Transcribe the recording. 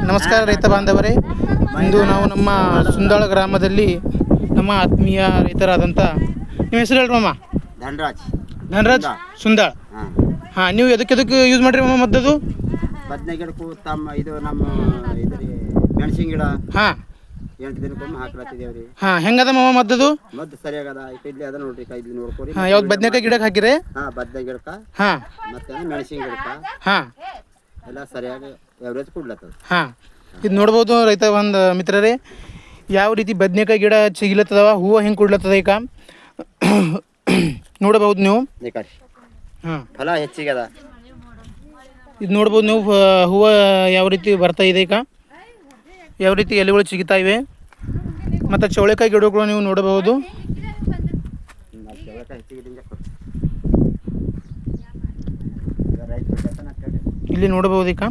ನಮಸ್ಕಾರ ರೈತ ಬಾಂಧವರೇ. ಇಂದು ನಾವು ನಮ್ಮ ಸುಂದಾಳ ಗ್ರಾಮದಲ್ಲಿ ನಮ್ಮ ಆತ್ಮೀಯ ರೈತರಾದಂಥ ನಿಮ್ಮ ಹೆಸರು ಹೇಳ್ರಿ ಮಾಮ? ಧನರಾಜ್ ಸುಂದಾಳ. ಹಾಂ, ನೀವು ಎದಕ್ಕೆ ಯೂಸ್ ಮಾಡಿರಿ ಮಾಮ ಮದ್ದದು? ಬದನೆ ಗಿಡಕ್ಕೂ ಇದು ನಮ್ಮ ಮೆಣಸಿನ ಗಿಡ. ಹಾಂ, 8 ದಿನಕ್ಕೊಮ್ಮೆ ಹಾಕ್ಲತ್ತಿದ್ದೇವ್ರಿ. ಹಾಂ, ಹೆಂಗದ ಮಾಮ ಮದ್ದದು? ಮದ್ದು ಸರಿಯಾಗದ ಇಲ್ಲಿ ಅದ ನೋಡ್ರಿ, ಇಲ್ಲಿ ನೋಡ್ಕೊರಿ. ಹಾಂ, ಯಾವ್ದು ಬದನೆಕಾಯಿ ಗಿಡಕ್ಕೆ ಹಾಕಿರಿ? ಹಾಂ, ಬದನೆ ಗಿಡಕ್ಕೆ. ಹಾಂ, ಮತ್ತೆ ಮೆಣಸಿನ ಗಿಡಕ್ಕೆ. ಹಾಂ, ಎಲ್ಲ ಸರಿಯಾಗಿ ಎವರೇಜ್ ಕೊಡ್ಲತ್ತದ. ಹಾಂ, ಇದು ನೋಡ್ಬೋದು ರೈತ ಒಂದು ಮಿತ್ರರೇ, ಯಾವ ರೀತಿ ಬದನೆಕಾಯಿ ಗಿಡ ಚಿಗಿಲತ್ತದವ, ಹೂವು ಹೆಂಗೆ ಕೊಡ್ಲತ್ತದ ಈಗ ನೋಡಬಹುದು ನೀವು. ಹಾಂ, ಫಲ ಹೆಚ್ಚಿಗೆ ಅದ. ಇದು ನೋಡ್ಬೋದು ನೀವು, ಹೂವು ಯಾವ ರೀತಿ ಬರ್ತಾ ಇದೆ ಈಗ, ಯಾವ ರೀತಿ ಎಲೆಗಳು ಚಿಗಿತಾ ಇವೆ. ಮತ್ತು ಚೌಳೆಕಾಯಿ ಗಿಡಗಳು ನೀವು ನೋಡಬಹುದು. ಇಲ್ಲಿ ನೋಡಬಹುದು ಈಗ.